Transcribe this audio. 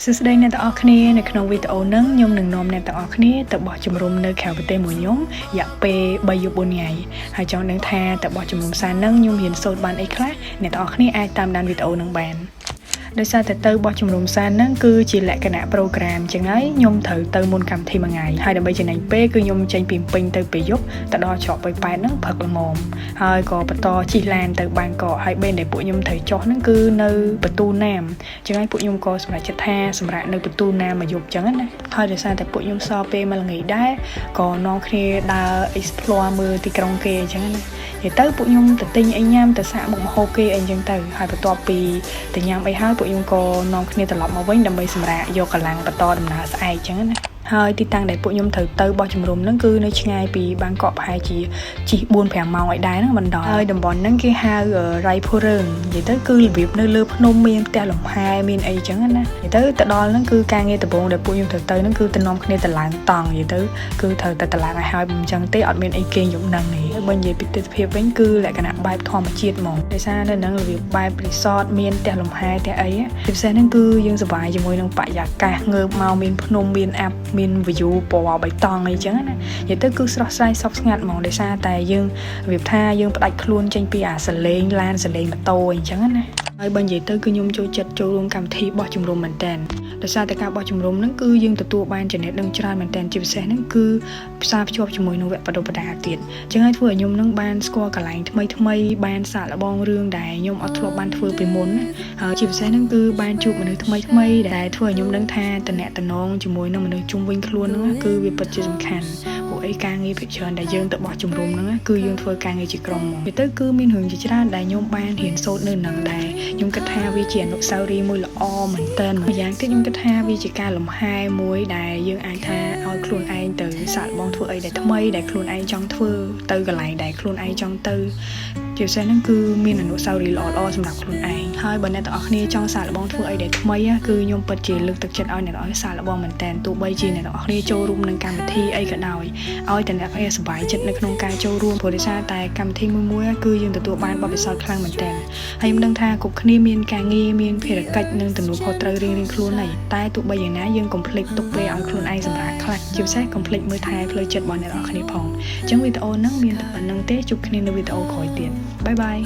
សួស្តីអ្នកទាំងអស់គ្នានៅក្នុងវីដេអូនេះខ្ញុំនឹងនាំអ្នកទាំងអស់គ្នាទៅបោះជំរំនៅខេត្តប្រទេសមួយខ្ញុំរយៈពេល3យប់4ថ្ងៃហើយចង់ដឹងថាទៅបោះជំរំសាននឹងខ្ញុំរៀនសូត្របានអីខ្លះអ្នកទាំងអស់គ្នាអាចតាមដានវីដេអូនឹងបានដោយសារតែទៅបោះជំរំសានហ្នឹងគឺជាលក្ខណៈប្រូក្រាមចឹងហើយខ្ញុំត្រូវទៅមុនកម្មវិធីមួយថ្ងៃហើយដើម្បីចំណេញពេលគឺខ្ញុំចេញពីពេញទៅពេលយប់ទៅដល់ច្រកប៉ោយប៉ែតហ្នឹងព្រឹកល្មមហើយក៏បន្តជិះឡានទៅបាងកកហើយបេនដែលពួកខ្ញុំត្រូវចុះហ្នឹងគឺនៅបន្ទូណាមចឹងហើយពួកខ្ញុំក៏សម្រេចចិត្តថាសម្រាប់នៅបន្ទូណាមមួយយប់ចឹងណាហើយដោយសារតែពួកខ្ញុំសល់ពេលមួយល្ងាចដែរក៏នាំគ្នាដើរ explore មើលទីក្រុងគេចឹងណានិយាយទៅពួកខ្ញុំទៅទិញអីញ៉ាំទៅសាកមុខម្ហូបគេអីចឹងទៅហើយបន្ទាប់ពីទៅញ៉ាំអីហើយពួកខ្ញុំក៏នាំគ្នាត្រឡប់មកវិញដើម្បីសម្រាកយកកម្លាំងបន្តដំណើរស្អែកចឹងណាហើយទីតាំងដែលពួកខ្ញុំត្រូវទៅបោះជំរំហ្នឹងគឺនៅឆ្ងាយពីបាងកកប្រហែលជាជិះ 4-5 ម៉ោងឲ្យដែរហ្នឹងមិនដល់ហើយតំបន់ហ្នឹងគេហៅរ៉ៃភូរឿងនិយាយទៅគឺរបៀបនៅលើភ្នំមានផ្ទះលំហែមានអីចឹងណានិយាយទៅដល់ហ្នឹងគឺការងារដំបូងដែលពួកខ្ញុំត្រូវទៅហ្នឹងគឺទៅនាំគ្នាទៅឡើងតង់និយាយទៅគឺត្រូវទៅឡើងឲ្យហើយមិនចឹងទេអត់មានអីគេងយប់ហ្នឹងទេបើនិយាយពីទិដ្ឋភាពវិញគឺលក្ខណៈបែបធម្មជាតិហ្មងដោយសារនៅហ្នឹងរបៀបបែប resort មានផ្ទះលំហែផ្ទះអីពិសេសហ្នឹងគឺយើងសប្បាយជាមួយនឹងបរិយាកាសងើបមកមានភ្នំមានអាប់មាន view ពណ៌បៃតងអីចឹងណានិយាយទៅគឺស្រស់ស្រាយសោកស្ងាត់ហ្មងដោយសារតែយើងរបៀបថាយើងផ្ដាច់ខ្លួនចេញពីអាសលេងឡានសលេងម៉ូតូអីចឹងណាហើយបើនិយាយទៅគឺខ្ញុំចូលចិត្តចូលរួមកម្មវិធីបោះជំរំមែនតើដោយសារតែការបោះជំរំហ្នឹងគឺយើងទទួលបានចំណេះដឹងច្រើនមែនតើជាពិសេសហ្នឹងគឺផ្សារភ្ជាប់ជាមួយនឹងវគ្គបណ្ដុះបណ្ដាលទៀតចឹងហើយធ្វើឲ្យខ្ញុំហ្នឹងបានស្គាល់កន្លែងថ្មីបានសាកល្បងរឿងដែលខ្ញុំអត់ធ្លាប់បានធ្វើពីមុនហើយជាពិសេសហ្នឹងគឺបានជួបមនុស្សថ្មីដែលធ្វើឲ្យខ្ញុំដឹងថាតំណែងជាមួយនឹងមនុស្សជុំវិញខ្លួនហ្នឹងគឺវាពិតជាសំខាន់ព្រោះអីការងារភាគច្រើនដែលយើងទៅបោះជំរំហ្នឹងគឺយើងធ្វើការងារជាក្រុមហ្មងវាទៅគឺមានរឿងជាច្រើនដែលខ្ញុំបានរៀនសូត្រនៅនឹងដែរខ្ញុំគិតថាវាជាអនុស្សាវរីយ៍មួយល្អមែនទែនម្យ៉ាងទៀតខ្ញុំគិតថាវាជាការលំហែមួយដែលយើងអាចថាឲ្យខ្លួនឯងទៅសាកល្បងធ្វើអីដែលថ្មីដែលខ្លួនឯងចង់ធ្វើទៅកន្លែងដែលខ្លួនឯងចង់ទៅជាពិសេសហ្នឹងគឺមានអនុស្សាវរីយ៍ល្អៗសម្រាប់ខ្លួនឯងហើយបើអ្នកទាំងអស់គ្នាចង់សាកល្បងធ្វើអីដែលថ្មីគឺខ្ញុំពិតជាលើកទឹកចិត្តឲ្យអ្នកទាំងអស់សាកល្បងមែនតើទោះបីជាអ្នកទាំងអស់គ្នាចូលរួមនឹងកម្មវិធីអីក៏ដោយឲ្យតែអ្នកទាំងអស់គ្នាសប្បាយចិត្តនៅក្នុងការចូលរួមព្រោះដោយសារតែកម្មវិធីមួយគឺយើងទទួលបានបទពិសោធន៍ខ្លាំងមែនតើហើយខ្ញុំដឹងថាគ្រប់គ្នាមានការងារមានភារកិច្ចនិងទំនួលខុសត្រូវរៀងៗខ្លួនហើយតែទោះបីយ៉ាងណាយើងកុំភ្លេចទុកពេលឲ្យខ្លួនឯងសម្រាប់ខ្លះជាពិសេសកុំភ្លេចមើលថែផ្លូវចិត្តរបស់អ្នកទាំងអស់គ្នាផងអញ្ចឹងវីដេអូហ្នឹងមានតែប៉ុណ្្នឹងទេជួបគ្នានៅវីដេអូក្រោយទៀតបាយបាយ